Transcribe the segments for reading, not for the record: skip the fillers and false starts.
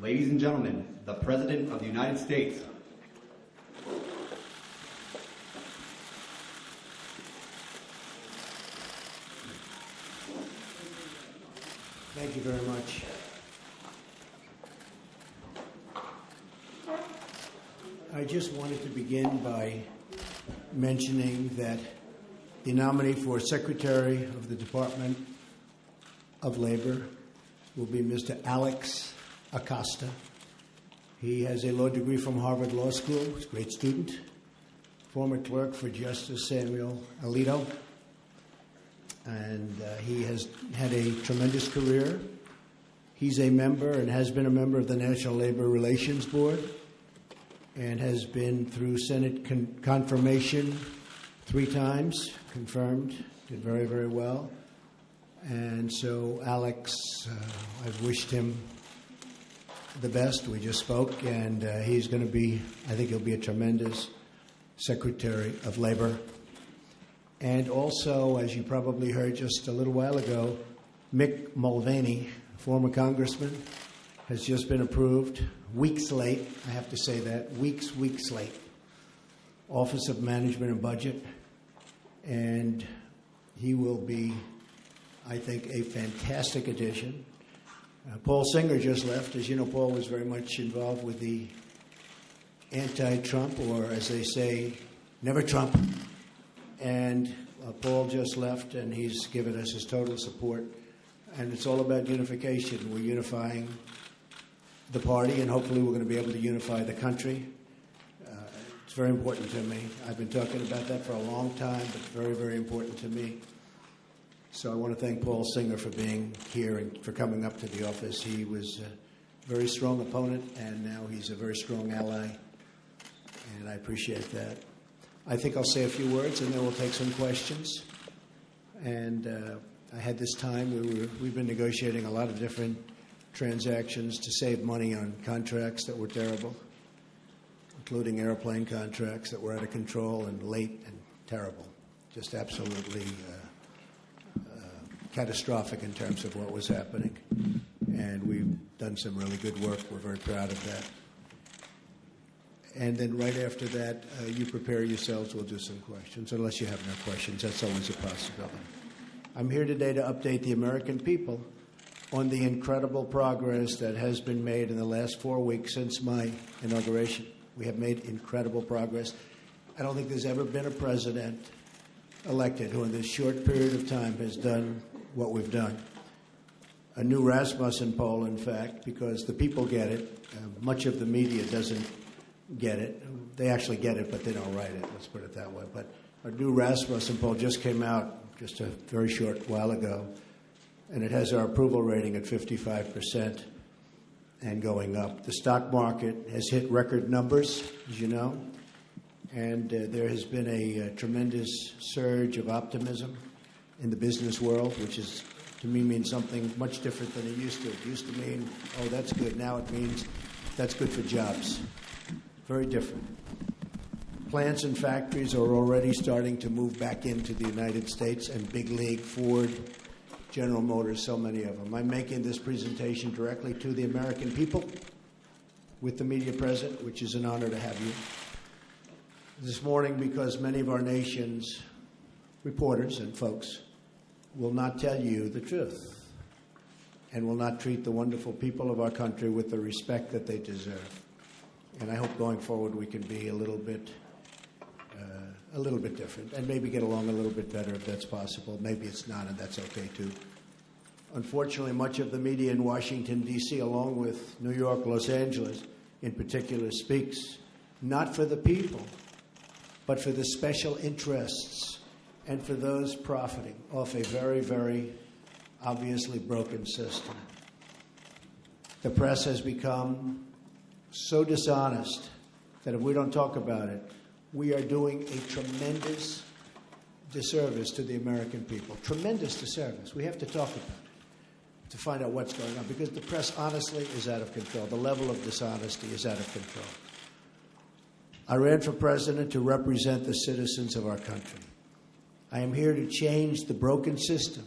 Ladies and gentlemen, the President of the United States. Thank you very much. I just wanted to begin by mentioning that the nominee for Secretary of the Department of Labor will be Mr. Alex Acosta. He has a law degree from Harvard Law School. He's a great student. Former clerk for Justice Samuel Alito. And he has had a tremendous career. He's a member and has been a member of the National Labor Relations Board and has been through Senate confirmation 3 times, confirmed, did very, very well. And so Alex, I've wished him the best. We just spoke, and he's going to be, I think he'll be a tremendous Secretary of Labor. And also, as you probably heard just a little while ago, Mick Mulvaney, former congressman, has just been approved, weeks late, I have to say that, weeks late, Office of Management and Budget. And he will be, I think, a fantastic addition. Paul Singer just left. As you know, Paul was very much involved with the anti-Trump, or as they say, never Trump. And Paul just left, and he's given us his total support. And it's all about unification. We're unifying the party, and hopefully we're going to be able to unify the country. It's very important to me. I've been talking about that for a long time, but very, very important to me. So I want to thank Paul Singer for being here and for coming up to the office. He was a very strong opponent, and now he's a very strong ally, and I appreciate that. I think I'll say a few words, and then we'll take some questions. And I had this time. We've been negotiating a lot of different transactions to save money on contracts that were terrible, including airplane contracts that were out of control and late and terrible, just absolutely catastrophic in terms of what was happening. And we've done some really good work. We're very proud of that. And then right after that, you prepare yourselves. We'll do some questions, unless you have no questions. That's always a possibility. I'm here today to update the American people on the incredible progress that has been made in the last 4 weeks since my inauguration. We have made incredible progress. I don't think there's ever been a president elected who in this short period of time has done what we've done. A new Rasmussen poll, in fact, because the people get it. Much of the media doesn't get it. They actually get it, but they don't write it. Let's put it that way. But a new Rasmussen poll just came out just a very short while ago, and it has our approval rating at 55% and going up. The stock market has hit record numbers, as you know, and there has been a tremendous surge of optimism in the business world, which is, to me, means something much different than it used to. It used to mean, oh, that's good. Now it means that's good for jobs. Very different. Plants and factories are already starting to move back into the United States, and big league, Ford, General Motors, so many of them. I'm making this presentation directly to the American people with the media present, which is an honor to have you. This morning, because many of our nation's reporters and folks will not tell you the truth and will not treat the wonderful people of our country with the respect that they deserve. And I hope going forward we can be a little bit different and maybe get along a little bit better if that's possible. Maybe it's not, and that's okay too. Unfortunately, much of the media in Washington, D.C., along with New York, Los Angeles in particular, speaks not for the people, but for the special interests and for those profiting off a very, very obviously broken system. The press has become so dishonest that if we don't talk about it, we are doing a tremendous disservice to the American people. Tremendous disservice. We have to talk about it to find out what's going on, because the press, honestly, is out of control. The level of dishonesty is out of control. I ran for president to represent the citizens of our country. I am here to change the broken system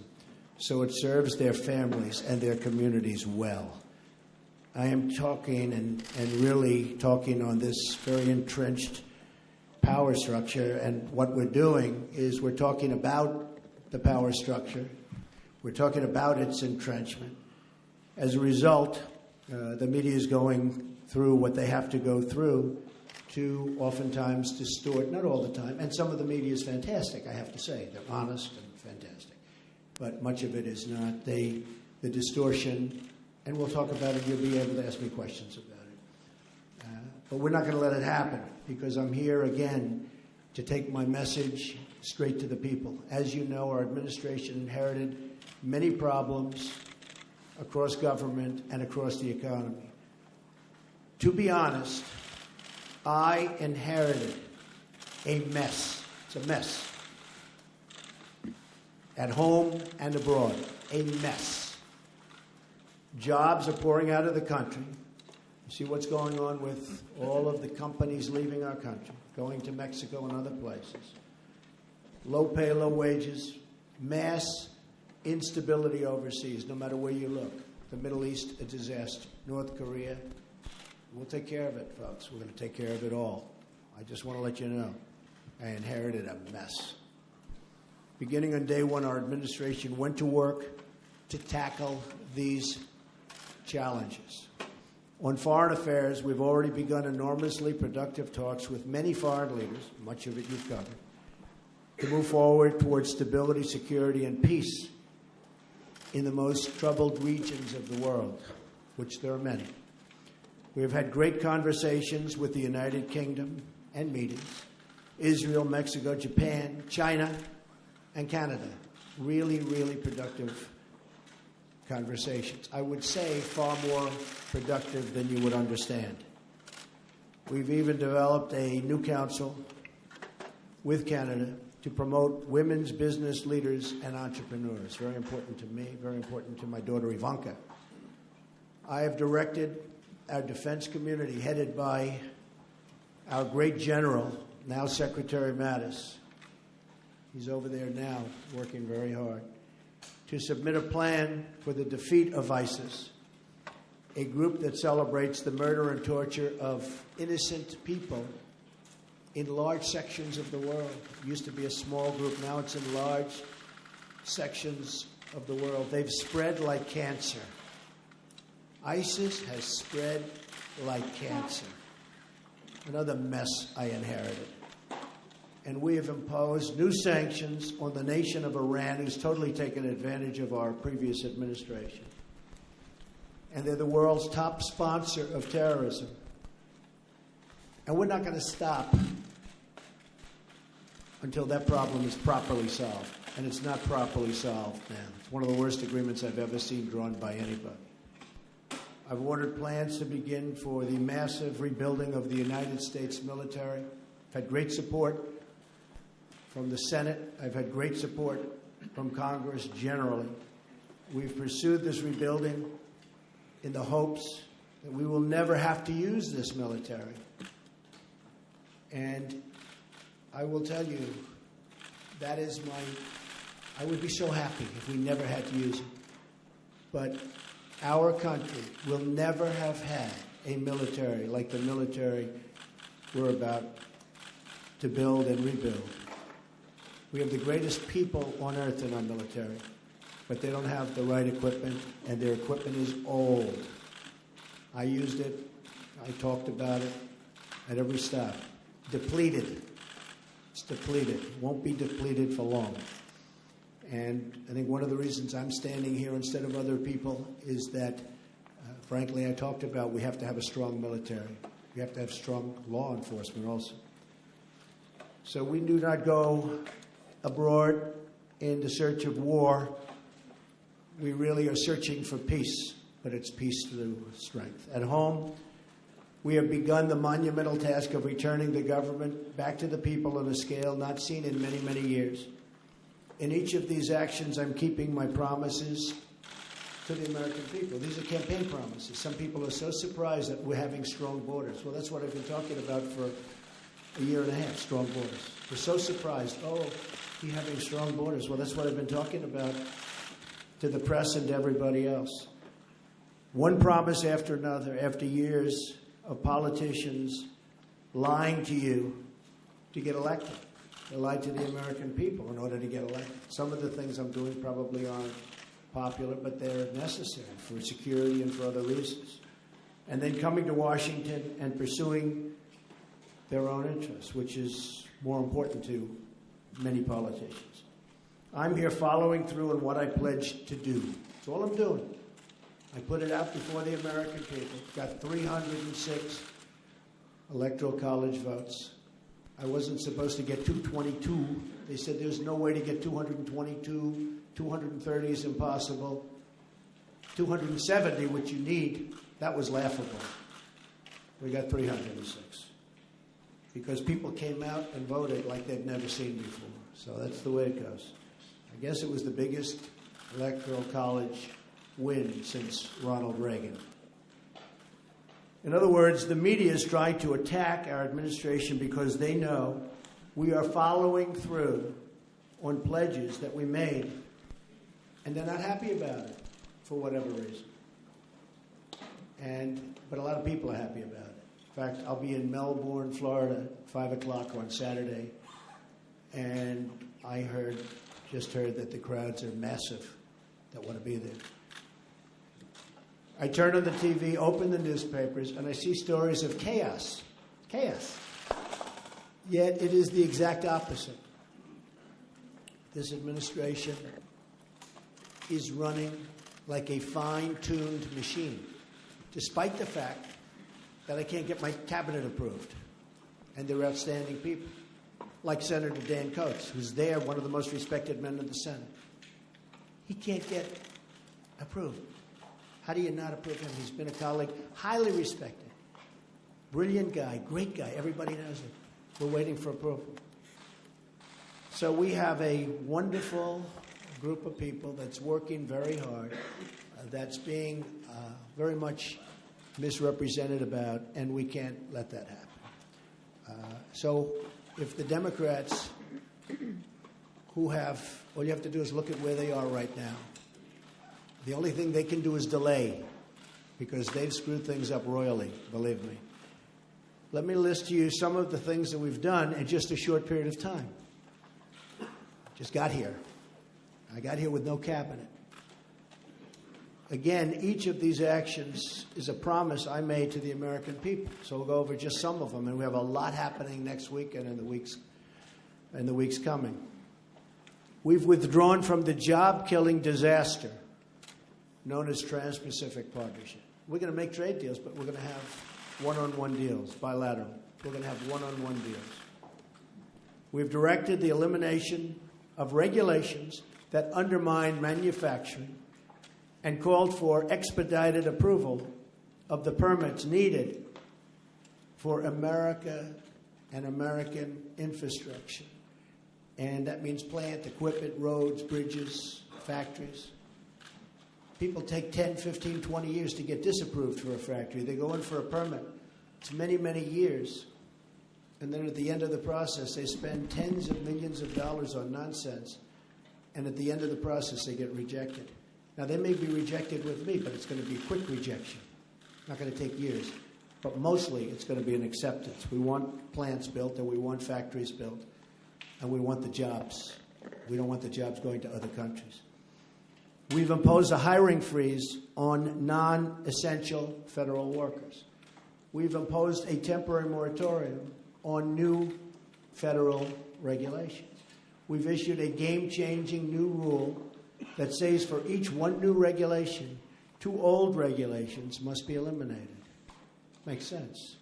so it serves their families and their communities well. I am talking and really talking on this very entrenched power structure, and what we're doing is we're talking about the power structure. We're talking about its entrenchment. As a result, the media is going through what they have to go through to oftentimes distort, not all the time, and some of the media is fantastic, I have to say. They're honest and fantastic. But much of it is not. The distortion, and we'll talk about it, you'll be able to ask me questions about it. But we're not going to let it happen, because I'm here again to take my message straight to the people. As you know, our administration inherited many problems across government and across the economy. To be honest, I inherited a mess. It's a mess. At home and abroad, a mess. Jobs are pouring out of the country. You see what's going on with all of the companies leaving our country, going to Mexico and other places. Low pay, low wages, mass instability overseas, no matter where you look. The Middle East, a disaster. North Korea, we'll take care of it, folks. We're going to take care of it all. I just want to let you know, I inherited a mess. Beginning on day one, our administration went to work to tackle these challenges. On foreign affairs, we've already begun enormously productive talks with many foreign leaders, much of it you've covered, to move forward towards stability, security, and peace in the most troubled regions of the world, which there are many. We have had great conversations with the United Kingdom and meetings, Israel, Mexico, Japan, China, and Canada. Really, really productive conversations. I would say far more productive than you would understand. We've even developed a new council with Canada to promote women's business leaders and entrepreneurs. Very important to me, very important to my daughter Ivanka. I have directed our defense community, headed by our great general, now Secretary Mattis. He's over there now, working very hard, to submit a plan for the defeat of ISIS, a group that celebrates the murder and torture of innocent people in large sections of the world. It used to be a small group, now it's in large sections of the world. They've spread like cancer. ISIS has spread like cancer. Another mess I inherited. And we have imposed new sanctions on the nation of Iran, who's totally taken advantage of our previous administration. And they're the world's top sponsor of terrorism. And we're not going to stop until that problem is properly solved. And it's not properly solved now. It's one of the worst agreements I've ever seen drawn by anybody. I've ordered plans to begin for the massive rebuilding of the United States military. I've had great support from the Senate. I've had great support from Congress generally. We've pursued this rebuilding in the hopes that we will never have to use this military. And I will tell you, that is I would be so happy if we never had to use it. But our country will never have had a military like the military we're about to build and rebuild. We have the greatest people on earth in our military, but they don't have the right equipment, and their equipment is old. I used it. I talked about it at every stop. Depleted. It's depleted. Won't be depleted for long. And I think one of the reasons I'm standing here instead of other people is that, frankly, I talked about we have to have a strong military. We have to have strong law enforcement also. So we do not go abroad in the search of war. We really are searching for peace, but it's peace through strength. At home, we have begun the monumental task of returning the government back to the people on a scale not seen in many, many years. In each of these actions, I'm keeping my promises to the American people. These are campaign promises. Some people are so surprised that we're having strong borders. Well, that's what I've been talking about for a year and a half, strong borders. We're so surprised. Oh, you're having strong borders. Well, that's what I've been talking about to the press and to everybody else. One promise after another, after years of politicians lying to you to get elected. They lied to the American people in order to get elected. Some of the things I'm doing probably aren't popular, but they're necessary for security and for other reasons. And then coming to Washington and pursuing their own interests, which is more important to many politicians. I'm here following through on what I pledged to do. That's all I'm doing. I put it out before the American people. Got 306 electoral college votes. I wasn't supposed to get 222. They said there's no way to get 222. 230 is impossible. 270, which you need, that was laughable. We got 306. Because people came out and voted like they'd never seen before. So that's the way it goes. I guess it was the biggest electoral college win since Ronald Reagan. In other words, the media is trying to attack our administration because they know we are following through on pledges that we made, and they're not happy about it for whatever reason. But a lot of people are happy about it. In fact, I'll be in Melbourne, Florida, 5 o'clock on Saturday, and I just heard that the crowds are massive that want to be there. I turn on the TV, open the newspapers, and I see stories of chaos. Chaos. Yet it is the exact opposite. This administration is running like a fine-tuned machine, despite the fact that I can't get my cabinet approved. And they're outstanding people, like Senator Dan Coates, who's there, one of the most respected men in the Senate. He can't get approved. How do you not approve him? He's been a colleague, highly respected, brilliant guy, great guy. Everybody knows him. We're waiting for approval. So we have a wonderful group of people that's working very hard, that's being very much misrepresented about, and we can't let that happen. So if the Democrats who have, all you have to do is look at where they are right now. The only thing they can do is delay, because they've screwed things up royally, believe me. Let me list to you some of the things that we've done in just a short period of time. Just got here. I got here with no cabinet. Again, each of these actions is a promise I made to the American people. So we'll go over just some of them, and we have a lot happening next week and in the weeks coming. We've withdrawn from the job-killing disaster known as Trans-Pacific Partnership. We're going to make trade deals, but we're going to have one-on-one deals, bilateral. We're going to have one-on-one deals. We've directed the elimination of regulations that undermine manufacturing and called for expedited approval of the permits needed for America and American infrastructure. And that means plant, equipment, roads, bridges, factories. People take 10, 15, 20 years to get disapproved for a factory. They go in for a permit. It's many, many years. And then at the end of the process, they spend tens of millions of dollars on nonsense. And at the end of the process, they get rejected. Now, they may be rejected with me, but it's going to be a quick rejection. Not going to take years. But mostly, it's going to be an acceptance. We want plants built, and we want factories built, and we want the jobs. We don't want the jobs going to other countries. We've imposed a hiring freeze on non-essential federal workers. We've imposed a temporary moratorium on new federal regulations. We've issued a game-changing new rule that says for each one new regulation, 2 old regulations must be eliminated. Makes sense.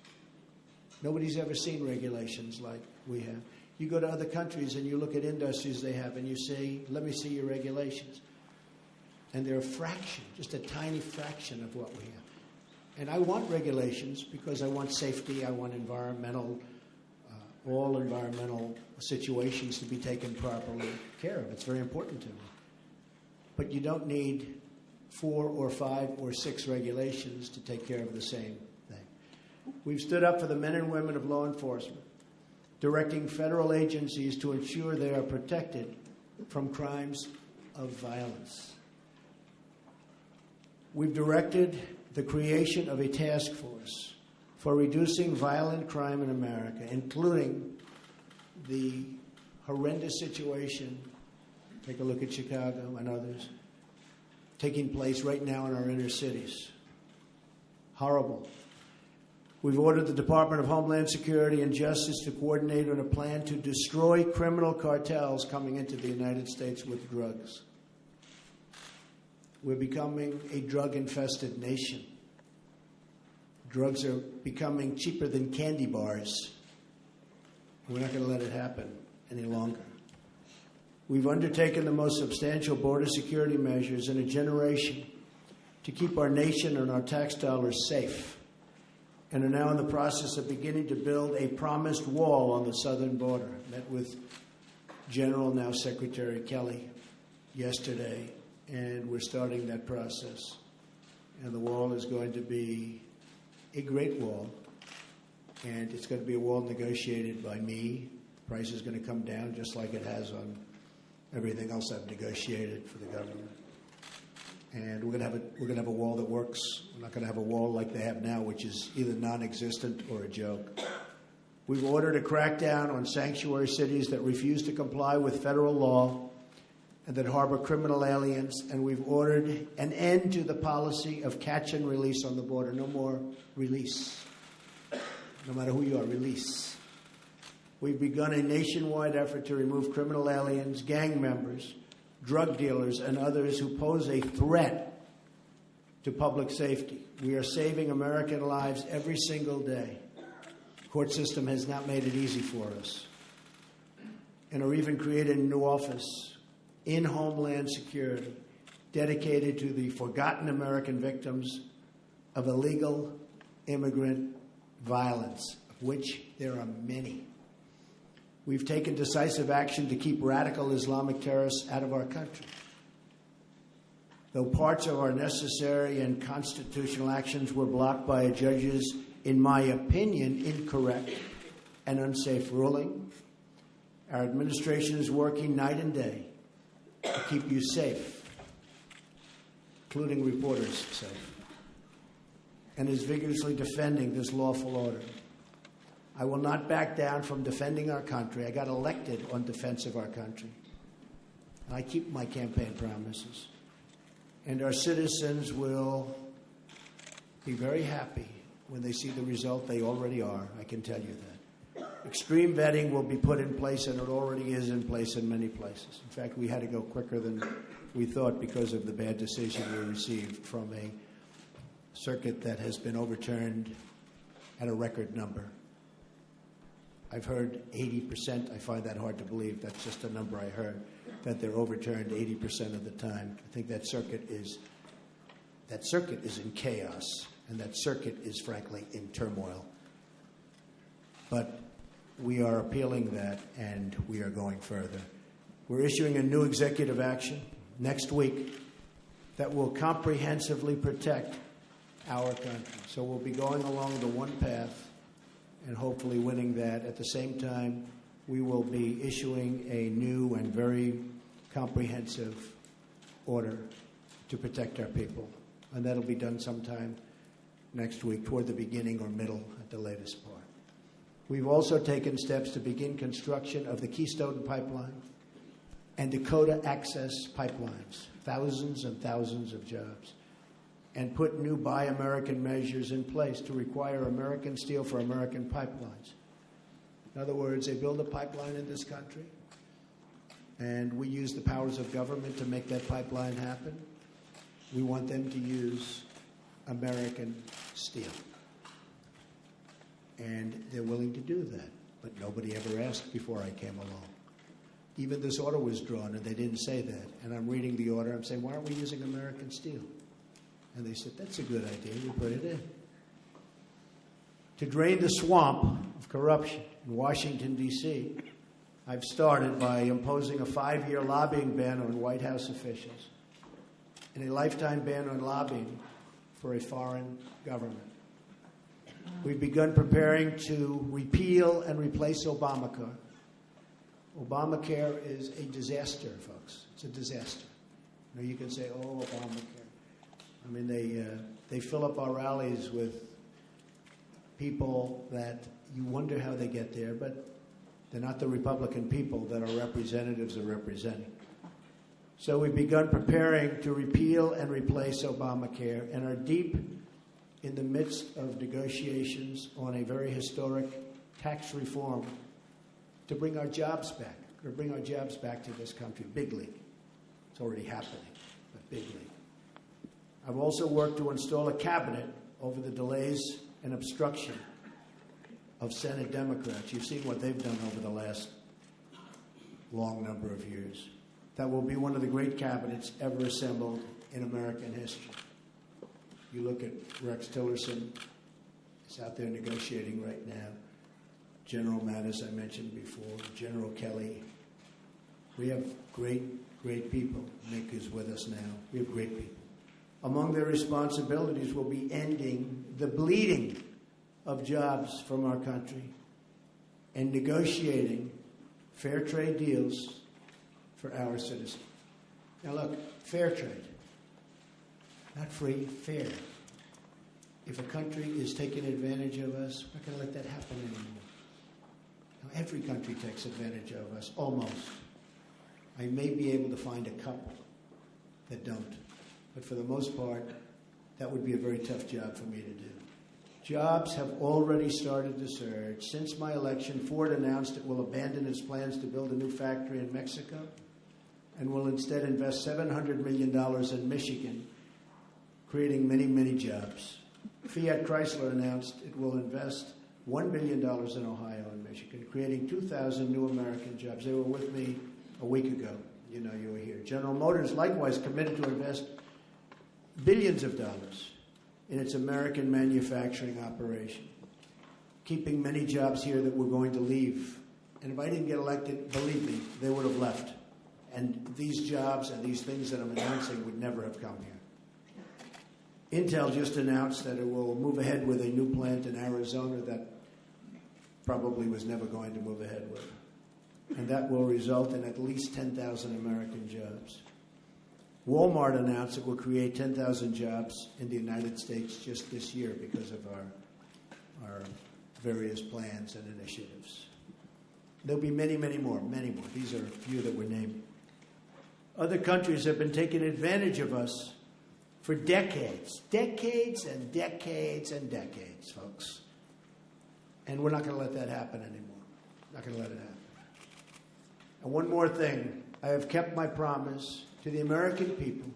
Nobody's ever seen regulations like we have. You go to other countries and you look at industries they have and you say, let me see your regulations. And they're a fraction, just a tiny fraction of what we have. And I want regulations because I want safety, I want all environmental situations to be taken properly care of. It's very important to me. But you don't need 4 or 5 or 6 regulations to take care of the same thing. We've stood up for the men and women of law enforcement, directing federal agencies to ensure they are protected from crimes of violence. We've directed the creation of a task force for reducing violent crime in America, including the horrendous situation, take a look at Chicago and others, taking place right now in our inner cities. Horrible. We've ordered the Department of Homeland Security and Justice to coordinate on a plan to destroy criminal cartels coming into the United States with drugs. We're becoming a drug-infested nation. Drugs are becoming cheaper than candy bars. We're not going to let it happen any longer. We've undertaken the most substantial border security measures in a generation to keep our nation and our tax dollars safe, and are now in the process of beginning to build a promised wall on the southern border. Met with General, now Secretary Kelly, yesterday, and we're starting that process. And the wall is going to be a great wall, and it's going to be a wall negotiated by me. The price is going to come down just like it has on everything else I've negotiated for the government. And we're going to have a wall that works. We're not going to have a wall like they have now, which is either non-existent or a joke. We've ordered a crackdown on sanctuary cities that refuse to comply with federal law and that harbor criminal aliens, and we've ordered an end to the policy of catch and release on the border. No more release. No matter who you are, release. We've begun a nationwide effort to remove criminal aliens, gang members, drug dealers, and others who pose a threat to public safety. We are saving American lives every single day. The court system has not made it easy for us. And are even creating a new office in Homeland Security dedicated to the forgotten American victims of illegal immigrant violence, of which there are many. We've taken decisive action to keep radical Islamic terrorists out of our country. Though parts of our necessary and constitutional actions were blocked by a judge's, in my opinion, incorrect and unsafe ruling, our administration is working night and day to keep you safe, including reporters safe, and is vigorously defending this lawful order. I will not back down from defending our country. I got elected on defense of our country. And I keep my campaign promises. And our citizens will be very happy when they see the result. They already are, I can tell you that. Extreme vetting will be put in place, and it already is in place in many places. In fact, we had to go quicker than we thought because of the bad decision we received from a circuit that has been overturned at a record number. I've heard 80%. I find that hard to believe. That's just a number I heard, that they're overturned 80% of the time. I think that circuit is in chaos, and that circuit is, frankly, in turmoil. But we are appealing that, and we are going further. We're issuing a new executive action next week that will comprehensively protect our country. So we'll be going along the one path and hopefully winning that. At the same time, we will be issuing a new and very comprehensive order to protect our people. And that'll be done sometime next week, toward the beginning or middle at the latest part. We've also taken steps to begin construction of the Keystone Pipeline and Dakota Access Pipelines, thousands and thousands of jobs, and put new Buy American measures in place to require American steel for American pipelines. In other words, they build a pipeline in this country, and we use the powers of government to make that pipeline happen. We want them to use American steel. And they're willing to do that, but nobody ever asked before I came along. Even this order was drawn, and they didn't say that. And I'm reading the order, I'm saying, why aren't we using American steel? And they said, that's a good idea, we put it in. To drain the swamp of corruption in Washington, D.C., I've started by imposing a 5-year lobbying ban on White House officials and a lifetime ban on lobbying for a foreign government. We've begun preparing to repeal and replace Obamacare. Obamacare is a disaster, folks. It's a disaster. Now you can say, oh, Obamacare. I mean, they fill up our rallies with people that you wonder how they get there, but they're not the Republican people that our representatives are representing. So we've begun preparing to repeal and replace Obamacare and are deep in the midst of negotiations on a very historic tax reform to bring our jobs back, or bring our jobs back to this country. Big league. It's already happening, but big league. I've also worked to install a cabinet over the delays and obstruction of Senate Democrats. You've seen what they've done over the last long number of years. That will be one of the great cabinets ever assembled in American history. You look at Rex Tillerson, he's out there negotiating right now. General Mattis, I mentioned before, General Kelly. We have great, great people. Nick is with us now. We have great people. Among their responsibilities will be ending the bleeding of jobs from our country and negotiating fair trade deals for our citizens. Now look, fair trade. Not free, fair. If a country is taking advantage of us, we're not going to let that happen anymore. Now, every country takes advantage of us, almost. I may be able to find a couple that don't. But for the most part, that would be a very tough job for me to do. Jobs have already started to surge. Since my election, Ford announced it will abandon its plans to build a new factory in Mexico and will instead invest $700 million in Michigan, creating many, many jobs. Fiat Chrysler announced it will invest $1 billion in Ohio and Michigan, creating 2,000 new American jobs. They were with me a week ago. You know, you were here. General Motors likewise committed to invest billions of dollars in its American manufacturing operation, keeping many jobs here that were going to leave. And if I didn't get elected, believe me, they would have left. And these jobs and these things that I'm announcing would never have come here. Intel just announced that it will move ahead with a new plant in Arizona that probably was never going to move ahead with. And that will result in at least 10,000 American jobs. Walmart announced it will create 10,000 jobs in the United States just this year because of our various plans and initiatives. There'll be many, many more, many more. These are a few that were named. Other countries have been taking advantage of us for decades. Decades and decades and decades, folks. And we're not going to let that happen anymore. Not going to let it happen. And one more thing. I have kept my promise to the American people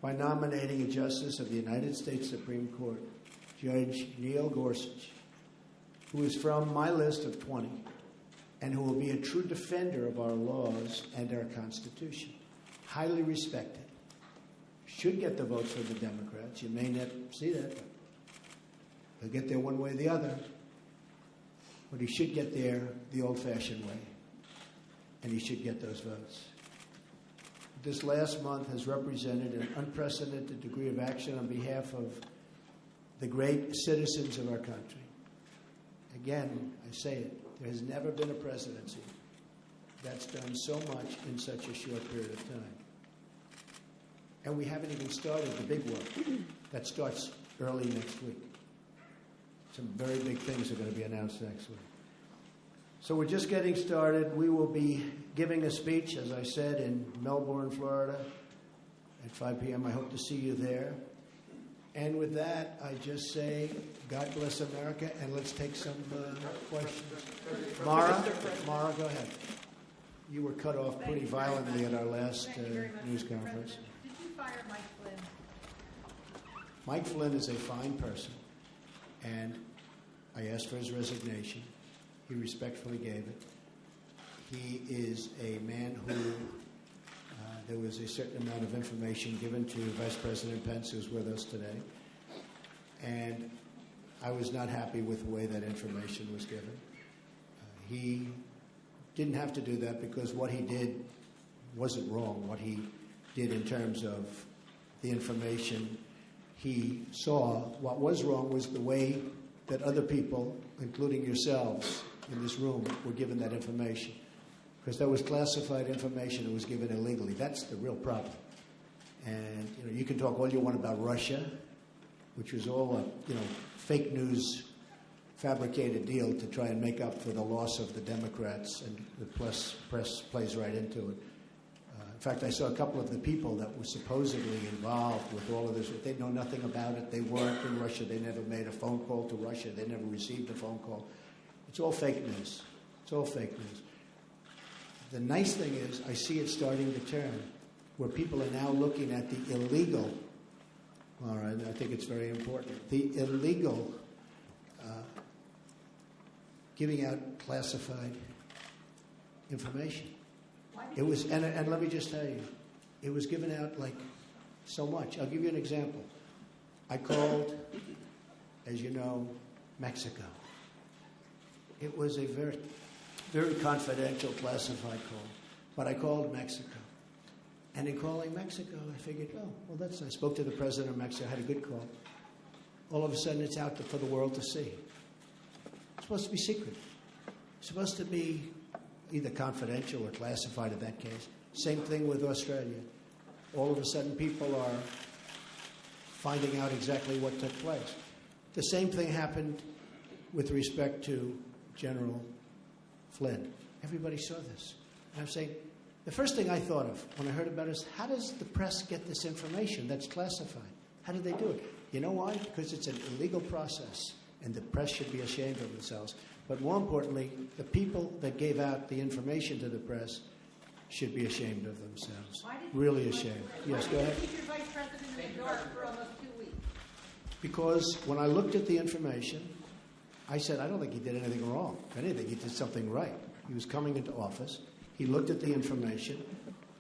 by nominating a justice of the United States Supreme Court, Judge Neil Gorsuch, who is from my list of 20 and who will be a true defender of our laws and our Constitution. Highly respected. Should get the votes for the Democrats. You may not see that. He'll get there one way or the other. But he should get there the old-fashioned way. And he should get those votes. This last month has represented an unprecedented degree of action on behalf of the great citizens of our country. Again, I say it, there has never been a presidency that's done so much in such a short period of time. And we haven't even started the big work that starts early next week. Some very big things are going to be announced next week. So we're just getting started. We will be giving a speech, as I said, in Melbourne, Florida at 5 p.m. I hope to see you there. And with that, I just say, God bless America, and let's take some questions. Mara, go ahead. You were cut off pretty violently at our last news conference. Did you fire Mike Flynn? Mike Flynn is a fine person, and I asked for his resignation. He respectfully gave it. He is a man who there was a certain amount of information given to Vice President Pence, who's with us today, and I was not happy with the way that information was given. He didn't have to do that because what he did wasn't wrong. What he did in terms of the information he saw, what was wrong was the way that other people, including yourselves in this room, were given that information. Because that was classified information that was given illegally. That's the real problem. And you can talk all you want about Russia, which was all a fake news, fabricated deal to try and make up for the loss of the Democrats, and the press plays right into it. In fact, I saw a couple of the people that were supposedly involved with all of this. They know nothing about it. They weren't in Russia. They never made a phone call to Russia. They never received a phone call. It's all fake news. It's all fake news. The nice thing is I see it starting to turn, where people are now looking at the illegal, all right, I think it's very important, the illegal giving out classified information. It was, and let me just tell you, it was given out like so much. I'll give you an example. I called, as you know, Mexico. It was a very, very confidential, classified call, but I called Mexico. And in calling Mexico, I figured, oh, well, that's nice. I spoke to the president of Mexico, had a good call. All of a sudden, it's out for the world to see. It's supposed to be secret. It's supposed to be either confidential or classified in that case. Same thing with Australia. All of a sudden, people are finding out exactly what took place. The same thing happened with respect to General Flynn. Everybody saw this. And I'm saying, the first thing I thought of when I heard about it is, how does the press get this information that's classified? How do they do it? You know why? Because it's an illegal process, and the press should be ashamed of themselves. But more importantly, the people that gave out the information to the press should be ashamed of themselves. Really ashamed. Yes, go ahead. Why did you keep your vice president in the dark for almost 2 weeks? Because when I looked at the information, I said, I don't think he did anything wrong. If anything, he did something right. He was coming into office. He looked at the information.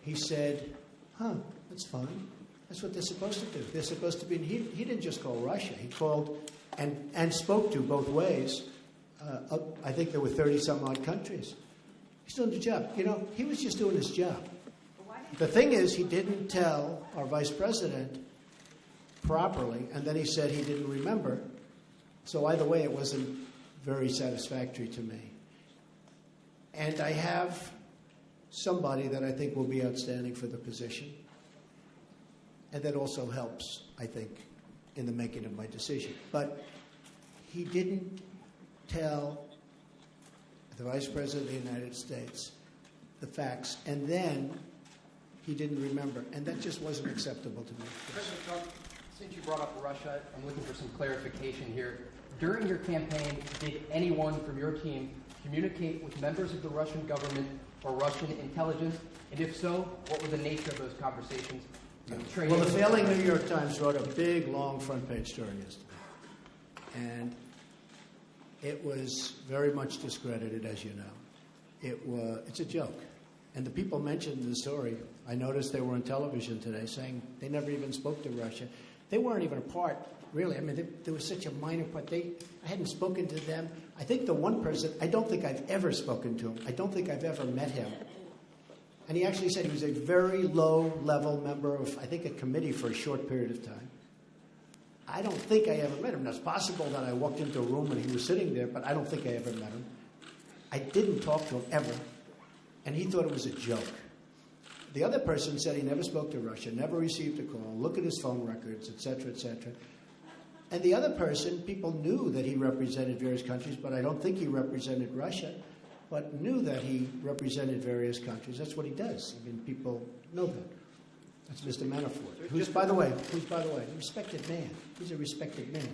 He said, that's fine. That's what they're supposed to do. They're supposed to be, he didn't just call Russia. He called and spoke to both ways. I think there were 30-some-odd countries. He's doing the job. He was just doing his job. The thing is, he didn't tell our vice president properly, and then he said he didn't remember. So either way, it wasn't very satisfactory to me. And I have somebody that I think will be outstanding for the position, and that also helps, I think, in the making of my decision. But he didn't tell the Vice President of the United States the facts, and then he didn't remember, and that just wasn't acceptable to me. President Trump, since you brought up Russia, I'm looking for some clarification here. During your campaign, did anyone from your team communicate with members of the Russian government or Russian intelligence? And if so, what were the nature of those conversations? Well, the failing New York Times wrote a big, long front-page story yesterday. And it was very much discredited, as you know. It's a joke. And the people mentioned in the story, I noticed they were on television today saying they never even spoke to Russia. They weren't even a part, really. I mean, there was such a minor part. I hadn't spoken to them. I think the one person, I don't think I've ever spoken to him. I don't think I've ever met him. And he actually said he was a very low-level member of, I think, a committee for a short period of time. I don't think I ever met him. Now, it's possible that I walked into a room and he was sitting there, but I don't think I ever met him. I didn't talk to him ever, and he thought it was a joke. The other person said he never spoke to Russia, never received a call, look at his phone records, et cetera, et cetera. And the other person, people knew that he represented various countries, but I don't think he represented Russia, but knew that he represented various countries. That's what he does. I mean, people know that. That's Mr. Manafort, who's, by the way, a respected man. He's a respected man.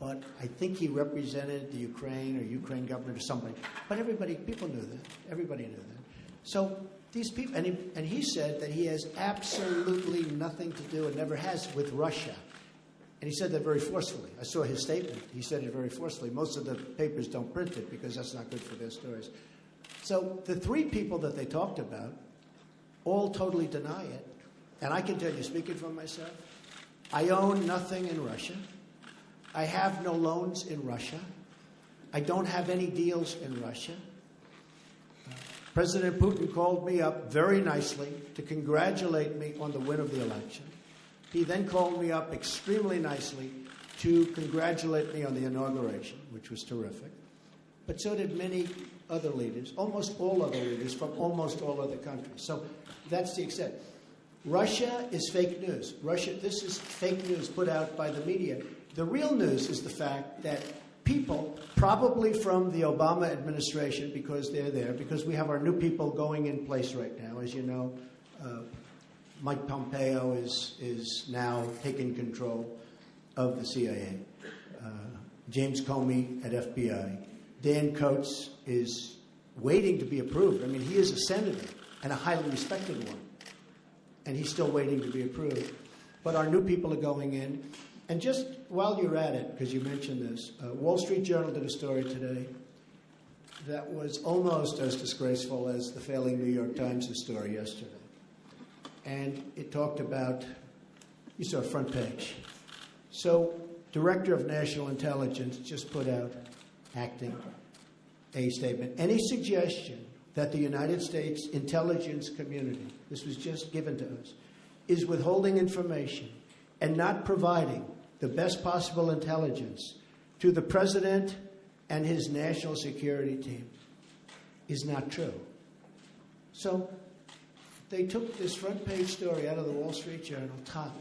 But I think he represented the Ukraine or Ukraine government or somebody. But people knew that. Everybody knew that. So these people, and he said that he has absolutely nothing to do and never has with Russia. And he said that very forcefully. I saw his statement. He said it very forcefully. Most of the papers don't print it because that's not good for their stories. So the three people that they talked about all totally deny it. And I can tell you, speaking for myself, I own nothing in Russia. I have no loans in Russia. I don't have any deals in Russia. President Putin called me up very nicely to congratulate me on the win of the election. He then called me up extremely nicely to congratulate me on the inauguration, which was terrific. But so did many other leaders, almost all other leaders from almost all other countries. So that's the extent. Russia is fake news. This is fake news put out by the media. The real news is the fact that people, probably from the Obama administration, because they're there, because we have our new people going in place right now. As you know, Mike Pompeo is now taking control of the CIA. James Comey at FBI. Dan Coates is waiting to be approved. I mean, he is a senator and a highly respected one. And he's still waiting to be approved. But our new people are going in. And just while you're at it, because you mentioned this, Wall Street Journal did a story today that was almost as disgraceful as the failing New York Times' story yesterday. And it talked about, you saw front page. So, Director of National Intelligence just put out, acting, a statement. Any suggestion that the United States intelligence community, this was just given to us, is withholding information and not providing the best possible intelligence to the president and his national security team is not true. So they took this front page story out of the Wall Street Journal, top,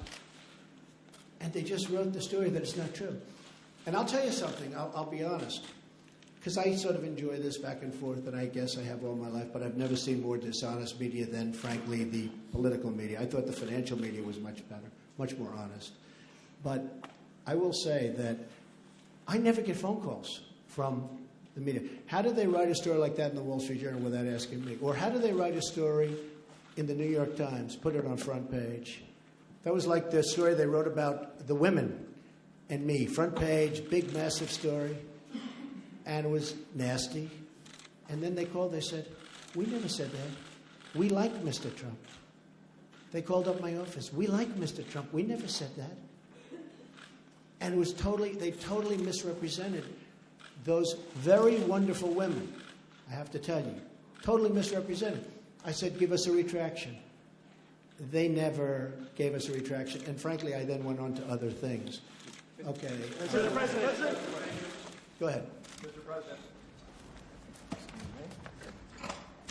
and they just wrote the story that it's not true. And I'll tell you something, I'll be honest, because I sort of enjoy this back and forth, and I guess I have all my life, but I've never seen more dishonest media than, frankly, the political media. I thought the financial media was much better, much more honest. But I will say that I never get phone calls from the media. How do they write a story like that in the Wall Street Journal without asking me? Or how do they write a story in the New York Times, put it on front page? That was like the story they wrote about the women and me. Front page, big, massive story. And it was nasty. And then they called, they said, we never said that. We like Mr. Trump. They called up my office. We like Mr. Trump. We never said that. And it was they totally misrepresented those very wonderful women, I have to tell you. Totally misrepresented. I said, give us a retraction. They never gave us a retraction. And frankly, I then went on to other things. Okay. Mr. President. Go ahead. Mr. President.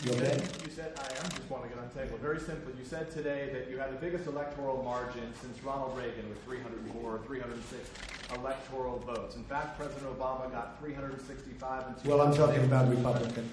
You okay? You said, I am just want to get on the table. Very simply, you said today that you had the biggest electoral margin since Ronald Reagan with 304 or 306 electoral votes. In fact, President Obama got 365 and Well, I'm talking about Republican.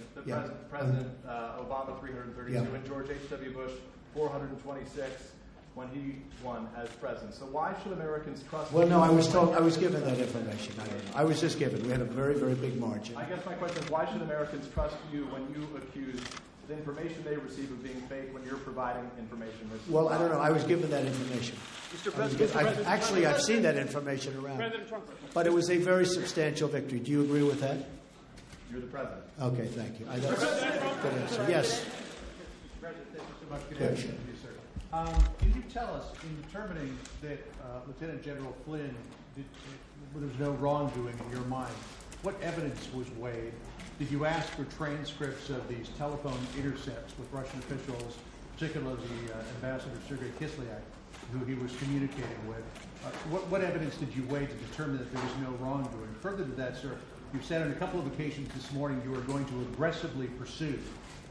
President Obama 332 and George H.W. Bush 426 when he won as president. So why should Americans trust? Well, no, I was given that information. I don't know. I was just given. We had a very, very big margin. I guess my question is, why should Americans trust you when you accuse the information they receive of being fake when you're providing information that's Well, I don't know. I was given that information. Mr. President, I've seen that information around. President Trump. But it was a very substantial victory. Do you agree with that? You're the president. Okay, thank you. That's a good answer. Yes. President, thank you so much. Good Yes. afternoon to you, sir. Can you tell us, in determining that Lieutenant General Flynn there was no wrongdoing in your mind, what evidence was weighed? Did you ask for transcripts of these telephone intercepts with Russian officials, particularly Ambassador Sergei Kislyak, who he was communicating with? What evidence did you weigh to determine that there was no wrongdoing? Further to that, sir, you've said on a couple of occasions this morning you are going to aggressively pursue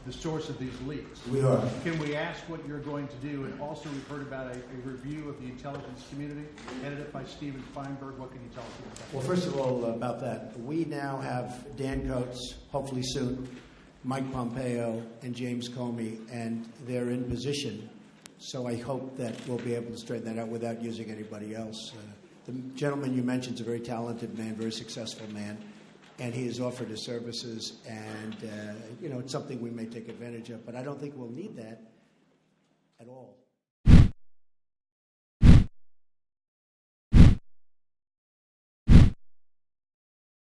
the source of these leaks. We are. Can we ask what you're going to do? And also, we've heard about a review of the intelligence community, headed up by Stephen Feinberg. What can you tell us about that? Well, first of all, about that, we now have Dan Coates, hopefully soon, Mike Pompeo, and James Comey, and they're in position. So I hope that we'll be able to straighten that out without using anybody else. The gentleman you mentioned is a very talented man, very successful man. And he has offered his services, and, it's something we may take advantage of. But I don't think we'll need that at all.